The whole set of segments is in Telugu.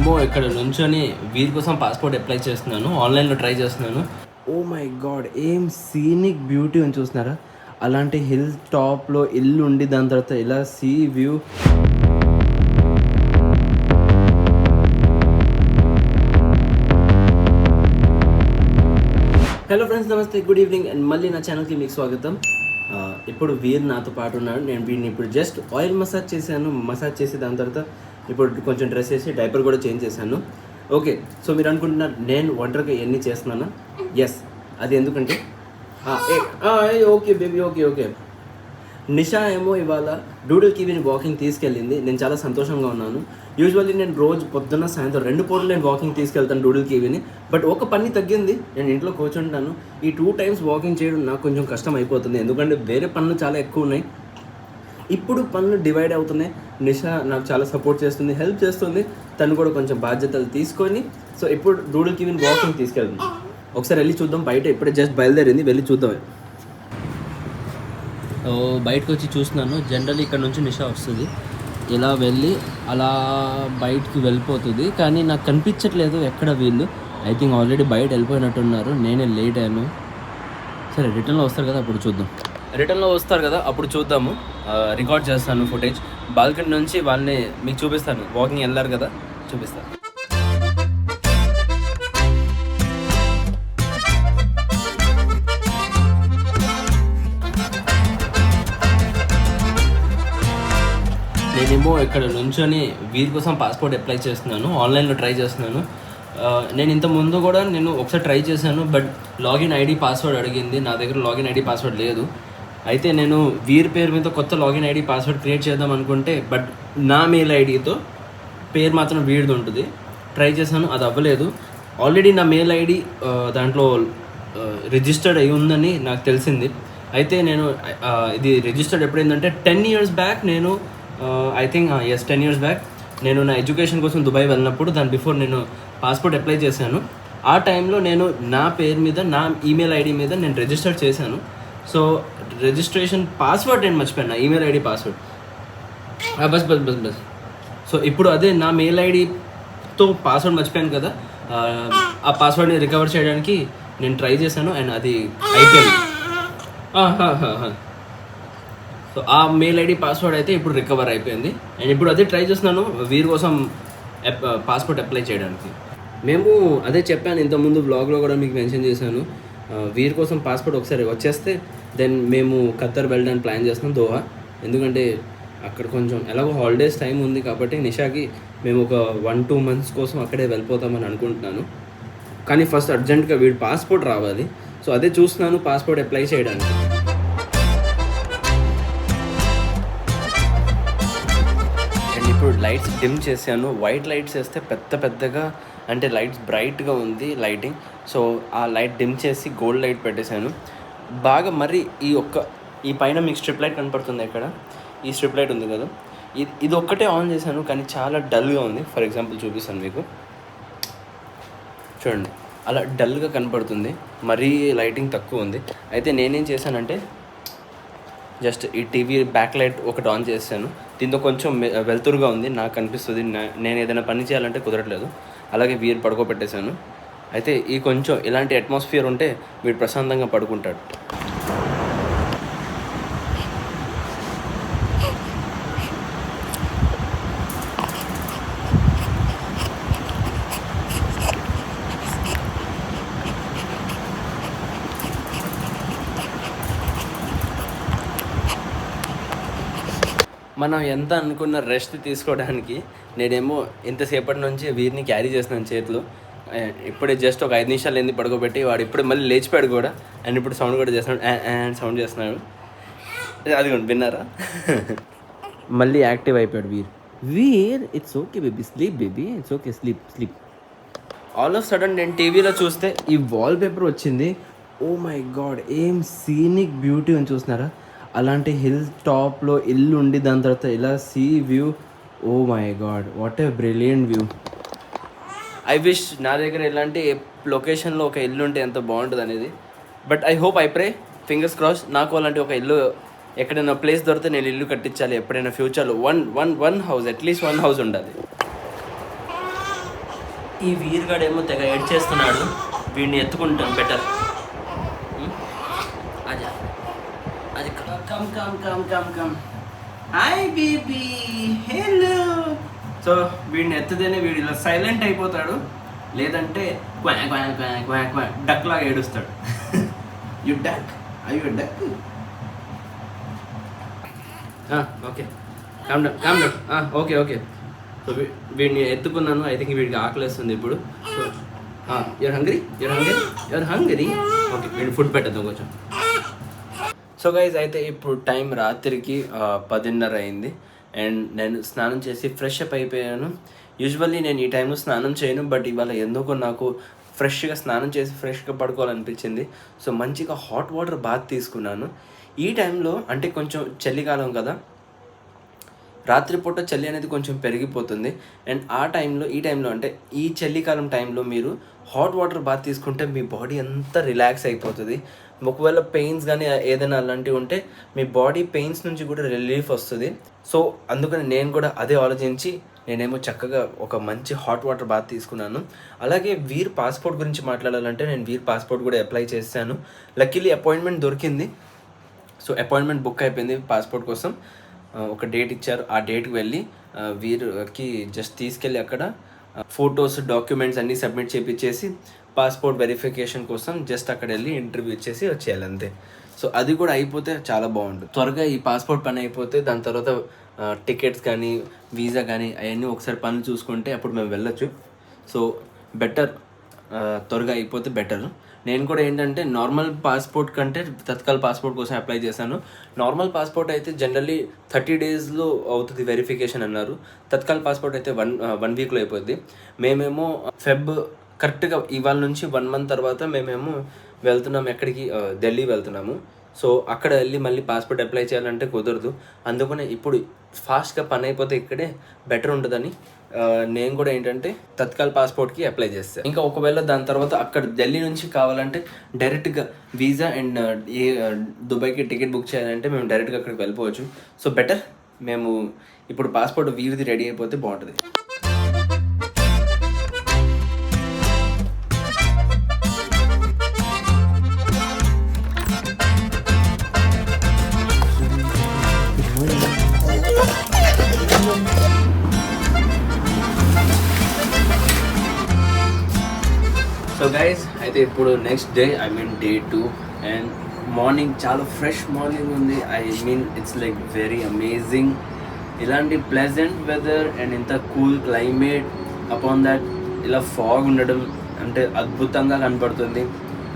నేనేమో ఇక్కడ నుంచొని వీరి కోసం పాస్పోర్ట్ అప్లై చేస్తున్నాను, ఆన్లైన్లో ట్రై చేస్తున్నాను. ఓ మై గాడ్, ఏం సీనిక్ బ్యూటీ అని చూస్తున్నారా? అలాంటి హిల్ టాప్లో ఇల్లు ఉండి దాని తర్వాత ఇలా సీ వ్యూ. హలో ఫ్రెండ్స్, నమస్తే, గుడ్ ఈవినింగ్ అండ్ మళ్ళీ నా ఛానల్కి మీకు స్వాగతం. ఇప్పుడు వీర్ నాతో పాటు ఉన్నాడు. నేను వీడిని ఇప్పుడు జస్ట్ ఆయిల్ మసాజ్ చేశాను. మసాజ్ చేసి దాని తర్వాత ఇప్పుడు కొంచెం డ్రెస్ వేసి డైపర్ కూడా చేంజ్ చేశాను. ఓకే, సో మీరు అనుకుంటున్నారు నేను ఒంటరిగా ఎన్ని చేస్తున్నానా? ఎస్, అది ఎందుకంటే ఓకే బేబీ, ఓకే. నిషా ఏమో ఇవాళ డూడల్ కివీని వాకింగ్ తీసుకెళ్ళింది. నేను చాలా సంతోషంగా ఉన్నాను. యూజువల్లీ నేను రోజు పొద్దున్న సాయంత్రం 2 పూటలు నేను వాకింగ్ తీసుకెళ్తాను డూడల్ కివీని. బట్ ఒక పని తగ్గింది, నేను ఇంట్లో కూర్చుంటాను. ఈ 2 times వాకింగ్ చేయడం నాకు కొంచెం కష్టం అయిపోతుంది, ఎందుకంటే వేరే పనులు చాలా ఎక్కువ ఉన్నాయి. ఇప్పుడు పనులు డివైడ్ అవుతున్నాయి. నిషా నాకు చాలా సపోర్ట్ చేస్తుంది, హెల్ప్ చేస్తుంది. తను కూడా కొంచెం బాధ్యతలు తీసుకొని సో ఇప్పుడు డూడల్ కివీని వాకింగ్ తీసుకెళ్తుంది. ఒకసారి వెళ్ళి చూద్దాం. బయట ఇప్పుడే జస్ట్ బయలుదేరింది, వెళ్ళి చూద్దాం. బయటకు వచ్చి చూస్తున్నాను. జనరల్ ఇక్కడ నుంచి నిషా వస్తుంది, ఇలా వెళ్ళి అలా బయటికి వెళ్ళిపోతుంది. కానీ నాకు కనిపించట్లేదు ఎక్కడ వీళ్ళు. ఐ థింక్ ఆల్రెడీ బయట వెళ్ళిపోయినట్టున్నారు. నేనే లేట్ అయ్యాను. సరే, రిటర్న్లో వస్తారు కదా అప్పుడు చూద్దాము. రికార్డ్ చేస్తాను ఫుటేజ్. బాల్కనీ నుంచి వాళ్ళని మీకు చూపిస్తాను. వాకింగ్ వెళ్ళారు కదా, చూపిస్తాను. నేనేమో ఇక్కడ నుంచొని వీరి కోసం పాస్పోర్ట్ అప్లై చేస్తున్నాను, ఆన్లైన్లో ట్రై చేస్తున్నాను. నేను ఇంత ముందు కూడా నేను ఒకసారి ట్రై చేశాను, బట్ లాగిన్ ఐడి పాస్వర్డ్ అడిగింది. నా దగ్గర లాగిన్ ఐడి పాస్వర్డ్ లేదు. అయితే నేను వీరి పేరు మీద కొత్త లాగిన్ ఐడి పాస్వర్డ్ క్రియేట్ చేద్దాం అనుకుంటే, బట్ నా మెయిల్ ఐడితో పేరు మాత్రం వీరిది ఉంటుంది. ట్రై చేశాను, అది అవ్వలేదు. ఆల్రెడీ నా మెయిల్ ఐడి దాంట్లో రిజిస్టర్డ్ అయి ఉందని నాకు తెలిసింది. అయితే నేను ఇది రిజిస్టర్డ్ ఎప్పుడైందంటే 10 years బ్యాక్. నేను ఐ థింక్ 10 years బ్యాక్ నేను నా ఎడ్యుకేషన్ కోసం దుబాయ్ వెళ్ళినప్పుడు దాని బిఫోర్ నేను పాస్పోర్ట్ అప్లై చేశాను. ఆ టైంలో నేను నా పేరు మీద నా ఈమెయిల్ ఐడి మీద నేను రిజిస్టర్ చేశాను. సో రిజిస్ట్రేషన్ పాస్వర్డ్ నేను మర్చిపోయాను, నా email ID password. Bus. So ఇప్పుడు అదే నా మెయిల్ ఐడితో పాస్వర్డ్ మర్చిపోయాను కదా, ఆ పాస్వర్డ్ని రికవర్ చేయడానికి నేను ట్రై చేశాను అండ్ అది అయిపోయింది. సో ఆ మెయిల్ ఐడి పాస్వర్డ్ అయితే ఇప్పుడు రికవర్ అయిపోయింది. అండ్ ఇప్పుడు అదే ట్రై చేస్తున్నాను వీరి కోసం పాస్పోర్ట్ అప్లై చేయడానికి. మేము అదే చెప్పాను ఇంతకుముందు బ్లాగ్లో కూడా మీకు మెన్షన్ చేశాను. వీరి కోసం పాస్పోర్ట్ ఒకసారి వచ్చేస్తే దెన్ మేము ఖత్తర్ వెళ్ళడానికి ప్లాన్ చేస్తున్నాం, దోహా. ఎందుకంటే అక్కడ కొంచెం ఎలాగో హాలిడేస్ టైం ఉంది కాబట్టి నిషాకి మేము ఒక 1-2 months కోసం అక్కడే వెళ్ళిపోతామని అనుకుంటున్నాను. కానీ ఫస్ట్ అర్జెంట్గా వీడి పాస్పోర్ట్ రావాలి. సో అదే చూస్తున్నాను పాస్పోర్ట్ అప్లై చేయడానికి. ఇప్పుడు లైట్స్ డిమ్ చేశాను. వైట్ లైట్స్ వేస్తే పెద్దగా అంటే లైట్స్ బ్రైట్గా ఉంది లైటింగ్. సో ఆ లైట్ డిమ్ చేసి గోల్డ్ లైట్ పెట్టేశాను బాగా. మరి ఈ పైన మీకు స్ట్రిప్ లైట్ కనపడుతుంది, ఇక్కడ ఈ స్ట్రిప్ లైట్ ఉంది కదా, ఇది ఒక్కటే ఆన్ చేశాను కానీ చాలా డల్గా ఉంది. ఫర్ ఎగ్జాంపుల్ చూపిస్తాను మీకు, చూడండి, అలా డల్గా కనపడుతుంది, మరీ లైటింగ్ తక్కువ ఉంది. అయితే నేనేం చేశానంటే జస్ట్ ఈ టీవీ బ్యాక్ లైట్ ఒకటి ఆన్ చేశాను. దీంతో కొంచెం వెలుతురుగా ఉంది, నాకు అనిపిస్తుంది. నేను ఏదైనా పని చేయాలంటే కుదరట్లేదు. అలాగే వీరు పడుకోబెట్టేశాను. అయితే ఈ కొంచెం ఇలాంటి అట్మాస్ఫియర్ ఉంటే వీడు ప్రశాంతంగా పడుకుంటాడు. మనం ఎంత అనుకున్న రెస్ట్ తీసుకోవడానికి నేనేమో ఇంతసేపటి నుంచి వీరిని క్యారీ చేస్తున్నాను చేతిలో. ఇప్పుడే జస్ట్ ఒక 5 నిమిషాలు ఏంది పడుకోబెట్టి వాడు ఇప్పుడే మళ్ళీ లేచిపోయాడు కూడా. అండ్ ఇప్పుడు సౌండ్ కూడా చేస్తున్నాడు, అండ్ సౌండ్ చేస్తున్నాడు. అది కూడా విన్నారా? మళ్ళీ యాక్టివ్ అయిపోయాడు Veer. It's okay baby, sleep baby, it's okay, sleep. All of sudden నేను టీవీలో చూస్తే ఈ వాల్ పేపర్ వచ్చింది. ఓ మై గాడ్, ఏం సీనిక్ బ్యూటీ అని చూస్తున్నారా? అలాంటి హిల్ టాప్లో ఇల్లు ఉండి దాని తర్వాత ఇలా sea view. Oh my God, what a brilliant view. I wish నా దగ్గర ఇలాంటి లొకేషన్లో ఒక ఇల్లు ఉంటే ఎంత బాగుంటుంది అనేది. But I hope, I pray, fingers cross, నాకు అలాంటి ఒక ఇల్లు ఎక్కడైనా ప్లేస్ దొరికితే నేను ఇల్లు కట్టించాలి ఎప్పుడైనా ఫ్యూచర్లో. వన్ హౌస్, అట్లీస్ట్ 1 house ఉండాలి. ఈ వీరుగాడేమో తెగ ఎడ్ చేస్తున్నాడు, వీడిని ఎత్తుకుంటాను బెటర్. అది అది come come come come come hi baby hello. So వీడిని ఎత్తుతేనే వీడు ఇలా సైలెంట్ అయిపోతాడు, లేదంటే quack quack quack quack quack duck లాగా ఏడుస్తాడు. యు డక్ అయ్యో duck. Okay calm down okay okay. So వీడిని ఎత్తుకున్నాను. ఐ థింక్ వీడికి ఆకలేస్తుంది ఇప్పుడు. So you're hungry. ఓకే వీడిని ఫుడ్ పెట్టద్దాం కొంచెం. సో గైజ్ అయితే ఇప్పుడు టైం రాత్రికి 10:30 అయింది అండ్ నేను స్నానం చేసి ఫ్రెష్ అప్ అయిపోయాను. యూజువల్లీ నేను ఈ టైంలో స్నానం చేయను, బట్ ఇవాళ ఎందుకో నాకు ఫ్రెష్గా స్నానం చేసి ఫ్రెష్గా పడుకోవాలనిపించింది. సో మంచిగా హాట్ వాటర్ బాత్ తీసుకున్నాను. ఈ టైంలో అంటే కొంచెం చలికాలం కదా, రాత్రిపూట చలి అనేది కొంచెం పెరిగిపోతుంది అండ్ ఈ టైంలో అంటే ఈ చలికాలం టైంలో మీరు హాట్ వాటర్ బాత్ తీసుకుంటే మీ బాడీ అంతా రిలాక్స్ అయిపోతుంది. ఒకవేళ పెయిన్స్ కానీ ఏదైనా అలాంటివి ఉంటే మీ బాడీ పెయిన్స్ నుంచి కూడా రిలీఫ్ వస్తుంది. సో అందుకని నేను కూడా అదే ఆలోచించి నేనేమో చక్కగా ఒక మంచి హాట్ వాటర్ బాత్ తీసుకున్నాను. అలాగే వీర్ పాస్పోర్ట్ గురించి మాట్లాడాలంటే నేను వీర్ పాస్పోర్ట్ కూడా అప్లై చేశాను. లక్కీలీ అపాయింట్మెంట్ దొరికింది. సో అపాయింట్మెంట్ బుక్ అయిపోయింది పాస్పోర్ట్ కోసం. ఒక డేట్ ఇచ్చారు, ఆ డేట్కి వెళ్ళి వీరికి జస్ట్ తీసుకెళ్ళి అక్కడ ఫొటోస్ డాక్యుమెంట్స్ అన్నీ సబ్మిట్ చేయించేసి పాస్పోర్ట్ వెరిఫికేషన్ కోసం జస్ట్ అక్కడ వెళ్ళి ఇంటర్వ్యూ ఇచ్చేసి వచ్చేయాలి అంతే. సో అది కూడా అయిపోతే చాలా బాగుంటుంది. త్వరగా ఈ పాస్పోర్ట్ పని అయిపోతే దాని తర్వాత టికెట్స్ కానీ వీసా కానీ అవన్నీ ఒకసారి పనులు చూసుకుంటే అప్పుడు మేము వెళ్ళొచ్చు. సో బెటర్ త్వరగా అయిపోతే బెటర్. నేను కూడా ఏంటంటే నార్మల్ పాస్పోర్ట్ కంటే తత్కాల్ పాస్పోర్ట్ కోసం అప్లై చేశాను. నార్మల్ పాస్పోర్ట్ అయితే జనరల్లీ 30 డేస్లో అవుతుంది వెరిఫికేషన్ అన్నారు. తత్కాల్ పాస్పోర్ట్ అయితే వన్ వీక్లో అయిపోద్ది. మేమేమో కరెక్ట్గా ఇవాళ నుంచి 1 మంత్ తర్వాత మేమేమో వెళ్తున్నాము. ఎక్కడికి? ఢిల్లీ వెళ్తున్నాము. సో అక్కడ వెళ్ళి మళ్ళీ పాస్పోర్ట్ అప్లై చేయాలంటే కుదరదు. అందుకనే ఇప్పుడు ఫాస్ట్గా పని అయిపోతే ఇక్కడే బెటర్ ఉంటుందని నేను కూడా ఏంటంటే తత్కాల్ పాస్పోర్ట్కి అప్లై చేస్తాను. ఇంకా ఒకవేళ దాని తర్వాత అక్కడ ఢిల్లీ నుంచి కావాలంటే డైరెక్ట్గా వీసా అండ్ దుబాయ్కి టికెట్ బుక్ చేయాలంటే మేము డైరెక్ట్గా అక్కడికి వెళ్ళిపోవచ్చు. సో బెటర్ మేము ఇప్పుడు పాస్పోర్ట్ వీరిది రెడీ అయిపోతే బాగుంటుంది. సో గైస్ అయితే ఇప్పుడు next day day 2 and morning చాలా ఫ్రెష్ మార్నింగ్ ఉంది. It's like very amazing. ఇలాంటి ప్లెజెంట్ వెదర్ అండ్ ఇంత కూల్ క్లైమేట్ అపాన్ దట్ ఇలా ఫాగ్ ఉండడం అంటే అద్భుతంగా కనపడుతుంది.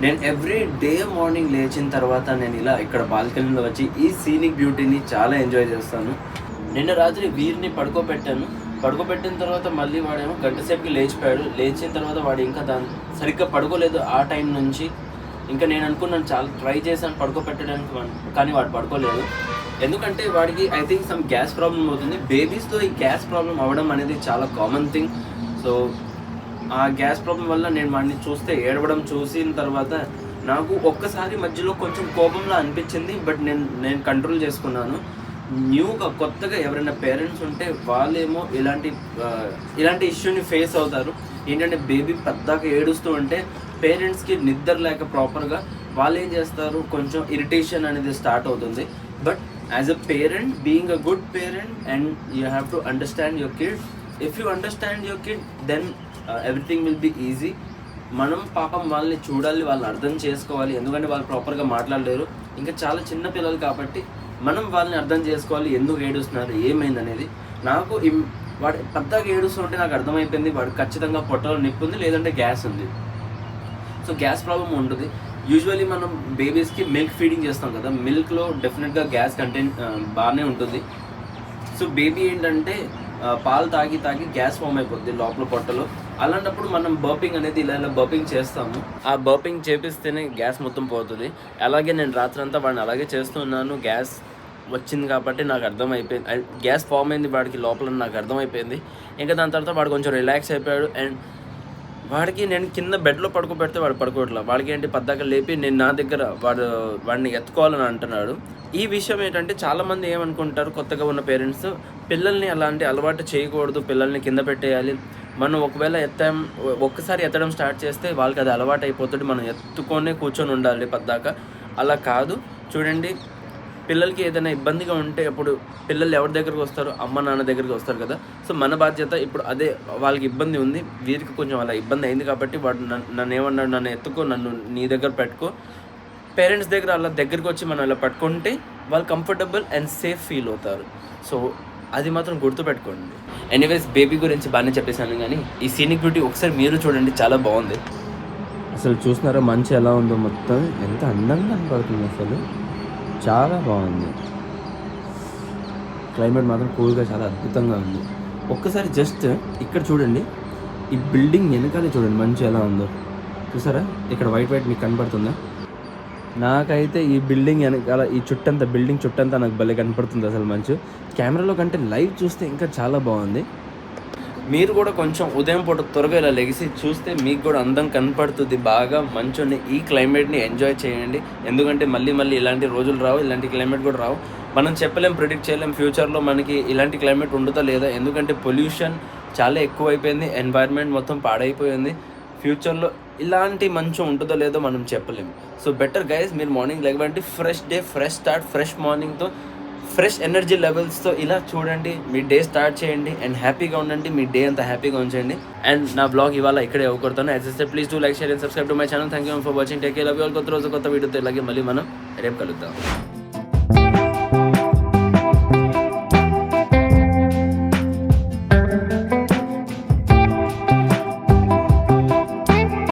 నేను ఎవ్రీ డే మార్నింగ్ లేచిన తర్వాత నేను ఇలా ఇక్కడ బాల్కనీలో వచ్చి ఈ సీనిక్ బ్యూటీని చాలా ఎంజాయ్ చేస్తాను. నిన్న రాత్రి వీరిని పడుకోబెట్టిన తర్వాత మళ్ళీ వాడేమో గంట సేపుకి లేచిపోయాడు. లేచిన తర్వాత వాడు ఇంకా సరిగ్గా పడుకోలేదు. ఆ టైం నుంచి ఇంకా నేను అనుకున్నాను, చాలా ట్రై చేశాను పడుకోబెట్టడానికి, కానీ వాడు పడుకోలేదు. ఎందుకంటే వాడికి I think some gas problem అవుతుంది. బేబీస్తో ఈ గ్యాస్ ప్రాబ్లం అవ్వడం అనేది చాలా కామన్ థింగ్. సో ఆ గ్యాస్ ప్రాబ్లం వల్ల నేను వాడిని ఏడవడం చూసిన తర్వాత నాకు ఒక్కసారి మధ్యలో కొంచెం కోపంలా అనిపించింది. బట్ నేను కంట్రోల్ చేసుకున్నాను. కొత్తగా ఎవరైనా పేరెంట్స్ ఉంటే వాళ్ళేమో ఇలాంటి ఇష్యూని ఫేస్ అవుతారు. ఏంటంటే బేబీ పెద్దగా ఏడుస్తూ ఉంటే పేరెంట్స్కి నిద్ర లేక ప్రాపర్గా వాళ్ళు ఏం చేస్తారు, కొంచెం ఇరిటేషన్ అనేది స్టార్ట్ అవుతుంది. But as a parent, being a good parent and you have to understand your kid. If you understand your kid then everything will be easy. మనం పాపం వాళ్ళని చూడాలి, వాళ్ళని అర్థం చేసుకోవాలి. ఎందుకంటే వాళ్ళు ప్రాపర్గా మాట్లాడలేరు, ఇంకా చాలా చిన్న పిల్లలు కాబట్టి మనం వాళ్ళని అర్థం చేసుకోవాలి, ఎందుకు ఏడుస్తున్నారు, ఏమైంది అనేది. నాకు వాడు పెద్దగా ఏడుస్తుంటే నాకు అర్థమైపోయింది వాడు ఖచ్చితంగా పొట్టలో నొప్పి ఉంది, లేదంటే గ్యాస్ ఉంది. సో గ్యాస్ ప్రాబ్లం ఉంటుంది. యూజువల్లీ మనం బేబీస్కి మిల్క్ ఫీడింగ్ చేస్తాం కదా, మిల్క్లో డెఫినెట్గా గ్యాస్ కంటెంట్ బాగానే ఉంటుంది. సో బేబీ ఏంటంటే పాలు తాగి గ్యాస్ ఫామ్ అయిపోద్ది లోపల పొట్టలో. అలాంటప్పుడు మనం బర్పింగ్ అనేది ఇలా బర్పింగ్ చేస్తాము. ఆ బర్పింగ్ చేపిస్తేనే గ్యాస్ మొత్తం పోతుంది. అలాగే నేను రాత్రంతా వాడిని అలాగే చేస్తున్నాను. గ్యాస్ వచ్చింది కాబట్టి నాకు అర్థమైపోయింది, గ్యాస్ ఫామ్ అయింది వాడికి లోపల నాకు అర్థమైపోయింది. ఇంకా దాని తర్వాత వాడు కొంచెం రిలాక్స్ అయిపోయాడు. అండ్ వాడికి నేను కింద బెడ్లో పడుకోబెడితే వాడు పడుకోవట్లేదు. వాడికి ఏంటి పద్దాక లేపి నేను నా దగ్గర వాడిని ఎత్తుకోవాలని అంటున్నాడు. ఈ విషయం ఏంటంటే చాలామంది ఏమనుకుంటారు, కొత్తగా ఉన్న పేరెంట్స్ పిల్లల్ని అలాంటి అలవాటు చేయకూడదు, పిల్లల్ని కింద పెట్టేయాలి, మనం ఒకవేళ ఒక్కసారి ఎత్తడం స్టార్ట్ చేస్తే వాళ్ళకి అది అలవాటు అయిపోతుంది, మనం ఎత్తుకొనే కూర్చొని ఉండాలి పద్దాక. అలా కాదు. చూడండి, పిల్లలకి ఏదైనా ఇబ్బందిగా ఉంటే అప్పుడు పిల్లలు ఎవరి దగ్గరికి వస్తారు, అమ్మ నాన్న దగ్గరికి వస్తారు కదా. సో మన బాధ్యత ఇప్పుడు అదే. వాళ్ళకి ఇబ్బంది ఉంది, వీరికి కొంచెం అలా ఇబ్బంది అయింది కాబట్టి వాడు నన్ను ఏమన్నాడు, నన్ను ఎత్తుకో, నన్ను నీ దగ్గర పెట్టుకో. పేరెంట్స్ దగ్గర అలా దగ్గరికి వచ్చి మనం అలా పట్టుకుంటే వాళ్ళు కంఫర్టబుల్ అండ్ సేఫ్ ఫీల్ అవుతారు. సో అది మాత్రం గుర్తుపెట్టుకోండి. ఎనీవేస్, బేబీ గురించి బాగానే చెప్పేశాను, కానీ ఈ సీనిక్ బ్యూటీ ఒకసారి మీరు చూడండి, చాలా బాగుంది. అసలు చూస్తున్నారా మంచి ఎలా ఉందో, మొత్తం ఎంత అందంగా కనపడుతుంది, అసలు చాలా బాగుంది. క్లైమేట్ మాత్రం కూల్గా చాలా అద్భుతంగా ఉంది. ఒక్కసారి జస్ట్ ఇక్కడ చూడండి, ఈ బిల్డింగ్ వెనకాలే చూడండి మంచి ఎలా ఉందో. చూసారా ఇక్కడ వైట్ మీకు కనపడుతుందా? నాకైతే ఈ బిల్డింగ్ వెనకాల ఈ బిల్డింగ్ చుట్టంతా నాకు భలే కనపడుతుంది అసలు. మంచు కెమెరాలో కంటే లైవ్ చూస్తే ఇంకా చాలా బాగుంది. మీరు కూడా కొంచెం ఉదయం పూట త్వరగా ఇలా లెగిసి చూస్తే మీకు కూడా అందం కనపడుతుంది. బాగా మంచుని, ఈ క్లైమేట్ని ఎంజాయ్ చేయండి. ఎందుకంటే మళ్ళీ ఇలాంటి రోజులు రావు, ఇలాంటి క్లైమేట్ కూడా రావు. మనం చెప్పలేం, ప్రిడిక్ట్ చేయలేం ఫ్యూచర్లో మనకి ఇలాంటి క్లైమేట్ ఉంటుందా లేదా. ఎందుకంటే పొల్యూషన్ చాలా ఎక్కువైపోయింది, ఎన్వైర్న్మెంట్ మొత్తం పాడైపోయింది. ఫ్యూచర్లో ఇలాంటి మంచు ఉంటుందో లేదో మనం చెప్పలేము. సో బెటర్ గైస్, మీరు మార్నింగ్ లేకపోతే fresh day, fresh start, fresh మార్నింగ్తో, ఫ్రెష్ ఎనర్జీ లెవెల్స్తో ఇలా చూడండి, మీ డే స్టార్ట్ చేయండి అండ్ హ్యాపీగా ఉండండి. మీ డే అంతా హ్యాపీగా ఉంచండి. అండ్ నా బ్లాగ్ ఇవాళ ఇక్కడే అవ్వకూడతాను. As I said, please do like, share and subscribe to my channel. Thank you for watching. Take care, love you all. కొత్త రోజు కొత్త వీడియోతో ఇలాగే మళ్ళీ మనం రేపు కలుద్దాం.